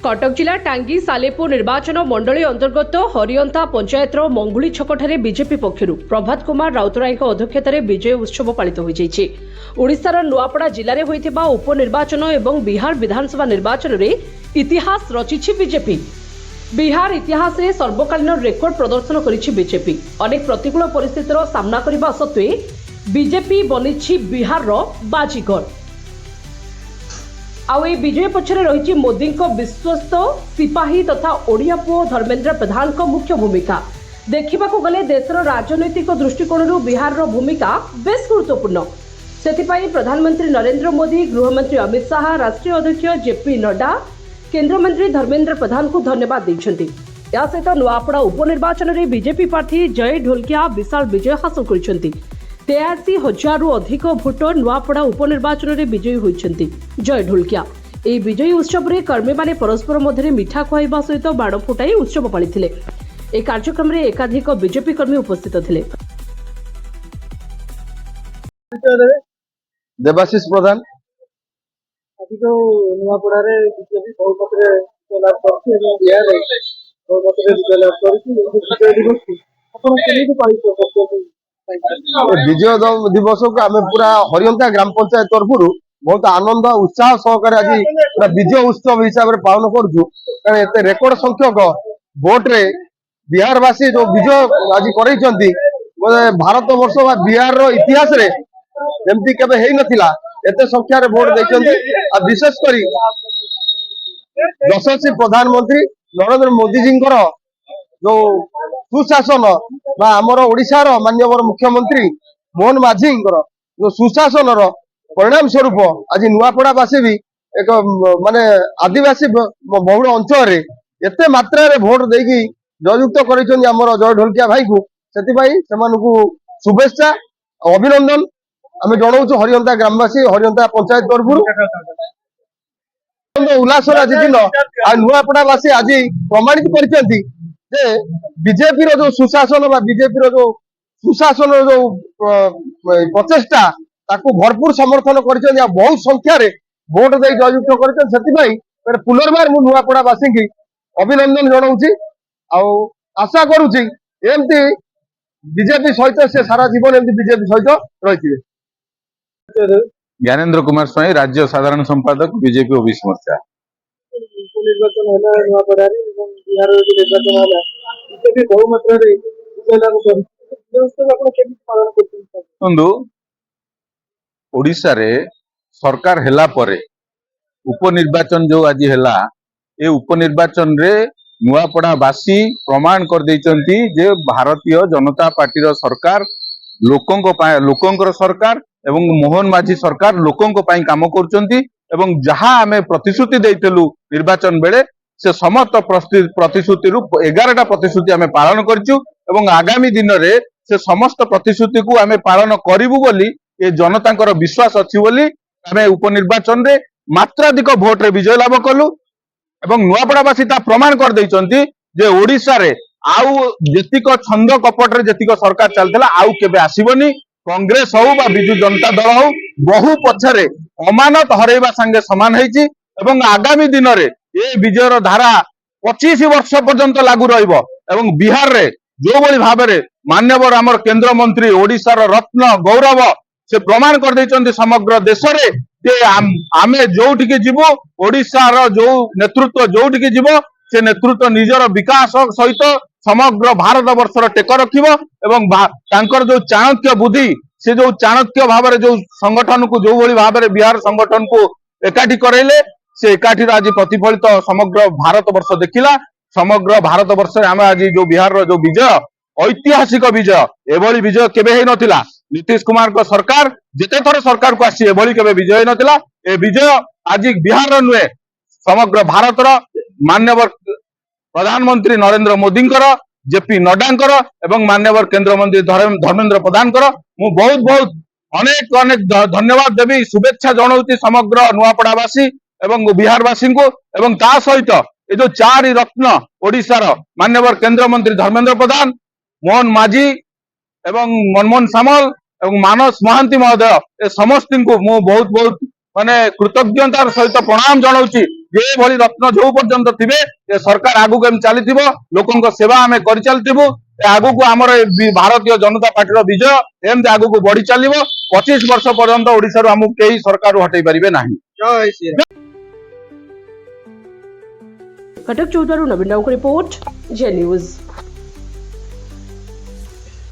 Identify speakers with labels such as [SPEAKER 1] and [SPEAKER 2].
[SPEAKER 1] कटक जिला टांगी सालेपुर निर्वाचन मंडली अंतर्गत हरियंता पंचायतर मंगुली छकठारे बीजेपी पक्षर प्रभात कुमार राउतराय अध्यक्षतार विजय उत्सव पालित होइछि। ओडिशार नुआपड़ा जिले में होइथिबा उपनिर्वाचन एवं बिहार विधानसभा निर्वाचन में इतिहास रचिछि बीजेपी। बिहार इतिहास में सर्वकालीन रेकर्ड प्रदर्शन करिछि बीजेपी। अनेक प्रतिकूल परिस्थितिर सामना करबा सत्वे बीजेपी बनिछि बिहार बाजीगर। आउ ए विजय पछरे रही मोदी विश्वस्त सिपाही तथा ओडिया पुओ धर्मेंद्र प्रधान को मुख्य भूमिका। देखा गले देशर राजनैतिक दृष्टिकोण बिहार भूमिका बेस गुरुत्वपूर्ण। से प्रधानमंत्री नरेंद्र मोदी, गृहमंत्री अमित शाह, राष्ट्रीय अध्यक्ष जेपी नड्डा, केंद्र मंत्री धर्मेंद्र प्रधान को धन्यवाद देइछन्ति। या सहित नुआपड़ा उपनिर्वाचन में बीजेपी प्रार्थी जय ढोलकिया विशाल विजय हासिल करिसेंति। 83,000 रु अधिक भोटर नुआपड़ा उपनिर्वाचन में विजयी होइछन्ति। जय ढोलकिया এই বিজয়ী উৎসবরে কর্মী মানে পরস্পর মধ্যে মিঠা খুয়াইবা সহিত বাণ ফুটাই উৎসব পালিଥିଲେ। এই কার্যক্রমে একাধিক বিজেপি কর্মী উপস্থিত ଥିଲେ।
[SPEAKER 2] देवाशीष प्रधान
[SPEAKER 3] अभी तो नुआपड़ारे बीजेपी बहुमतरे लाभ करछि एवं बिहार बहुमतरे लाभ करछि। विजय दिवस आपण केमिति पालित करछथि?
[SPEAKER 2] विजय दिवस को आम पूरा हरियंता ग्राम पंचायत तरफ बहुत आनंद उत्साह सहकारे आज पूरा विजय उत्सव हिसाब से पालन करुचु। कारण एते रेकर्ड संख्यक भोट रे बिहारवासी जो विजय आज करैछन्ति भारत वर्ष बा बिहार रो इतिहास रे एमती केबे हेई नथिला। एते संख्या रे भोट दैछन्ति। आ विशेष करी यशस्वी प्रधानमंत्री नरेंद्र मोदी जी जो सुशासन बा आमर ओडिशार माननीय मुख्यमंत्री मोहन माझी जो सुशासन परिणाम स्वरूप आज नुआपड़ावासी भी एक माने आदिवासी बहुल अंचल एते मात्रा रे भोट देकी जययुक्त करिसेंति आमर जय ढोलकिया भाई को। सेतिबाई सेमानकु शुभेच्छा अभिनंदन आमे जणाउछु हरियंता ग्रामवासी हरियंता पंचायत तरफ उल्लास आज दिन आ नुआपड़ावासी आज प्रमाणित करिसेंति जे बीजेपी रो जो सुशासन बा बीजेपी रो जो सुशासन रो जो प्रचेष्टा ताकू भरपूर समर्थन करिसेंति आ बहुत संख्या रे भोट दे जययुक्त करिसेंति। सेतिबाई पुनर्बार मु नुआपड़ावासी की अभिनंदन जणाउछि आ आशा करूछि एमती बीजेपी सहित से सारा जीवन एमती बीजेपी सहित रहिथिबे।
[SPEAKER 4] ज्ञानेन्द्र कुमार स्वाई, राज्य साधारण संपादक बीजेपी ओबीसी मोर्चा।
[SPEAKER 3] निर्वाचन होला नुआपड़ारे एवं बिहार रो निर्वाचन होला बीजेपी बहुमतरे विजय लाभ करछि। उत्सव आपण केमिति पालन करछथि?
[SPEAKER 4] बंधु ओडिशा रे सरकार हेला परे उपनिर्वाचन जो आज हेला ए उपनिर्वाचन रे नुआपड़ावासी प्रमाण कर दैचंती जे भारतीय जनता पार्टी रो सरकार लोकंकर सरकार एवं मोहन माझी सरकार लोकंक पई काम करचंती एवं जहां आमे प्रतिश्रुति दैतलु निर्वाचन बेले से समस्त प्रतिश्रुति रु 11टा प्रतिश्रुति आमे पालन करचु एवं आगामी दिन रे से समस्त प्रतिश्रुति को आमे पालन करिवु बोली ए जनतांकर विश्वास अछि बोली आमे उपनिर्वाचन रे मात्राधिक भोट रे विजय लाभ कलु एवं नुआपड़ावासी ता प्रमाण कर दैचंती जे ओडिशा रे आउ जेतिक छंद कपट रे जेतिक सरकार चलतला आउ केबे आसीबनी। कांग्रेस हो बा बिजु जनता दल हो बहु पछरे अमानत हरेबा संगे समान हेछि एवं आगामी दिन रे ए विजयर धारा 25 वर्ष पर्यंत लागू रहिबो एवं बिहार रे जो बळी भाबरे मान्यवर आमर केंद्र मंत्री ओडिशार रत्न गौरव से प्रमाण कर दैचंती समग्र देश रे जे आमे जोठी के जीवो ओडिशार जो नेतृत्व जोठी के जीवो से नेतृत्व निजर विकास सहित समग्र भारत वर्षर टेक रखिबो एवं तांकर जो चाणक्य बुद्धि से जो चाणक्य भाव जो संगठन को जो भली भाव बिहार संगठन को एकाठी करैले से एकाठी आज प्रतिफलित समग्र भारत वर्ष देखिला। समग्र भारत वर्ष आम आज जो बिहार रो जो विजय ऐतिहासिक विजय एभली विजय केबे हे नथिला। नीतीश कुमार को सरकार जेते थर सरकार को आसी एभली केबे विजय नथिला। ए विजय आज बिहार रो नुए समग्र भारत रो मान्यवर प्रधानमंत्री नरेंद्र मोदी जेपी नड्डा एवं मान्यवर केंद्र मंत्री धर्मेंद्र प्रधान मु बहुत बहुत अनेक अनेक धन्यवाद देवी शुभेच्छा जनाऊँ समग्र नुआपड़ावासी एवं बिहारवासी को एवं ता सहित ये जो 4 रत्न ओडिशार मान्यवर केंद्र मंत्री धर्मेंद्र प्रधान, मोहन माझी एवं मनमोहन सामल एवं मानस महांती महोदय ए समस्त को मु बहुत बहुत ମାନେ କୃତଜ୍ଞତାର ସହିତ ପ୍ରଣାମ ଜଣାଉଛି ଯେ ଭଳି ରତ୍ନ ଯୋଉ ପର୍ଯ୍ୟନ୍ତ ଥିବେ ଏ ସରକାର ଆଗକୁ ଏମିତି ଚାଲିଥିବ ଲୋକଙ୍କ ସେବା ଆମେ କରି ଚାଲିଥିବୁ ଆଗକୁ ଆମର ଭାରତୀୟ ଜନତା ପାର୍ଟିର ବିଜୟ ଏମିତି ଆଗକୁ ବଢି ଚାଲିବ 25 ବର୍ଷ ପର୍ଯ୍ୟନ୍ତ ଓଡିଶାରୁ ଆମକୁ କେହି ସରକାରରୁ ହଟେଇ ପାରିବେ ନାହିଁ।
[SPEAKER 3] ଜୟ ଶ୍ରୀରାମ।
[SPEAKER 1] कटक चौधरी नवीन राव को रिपोर्ट जे न्यूज।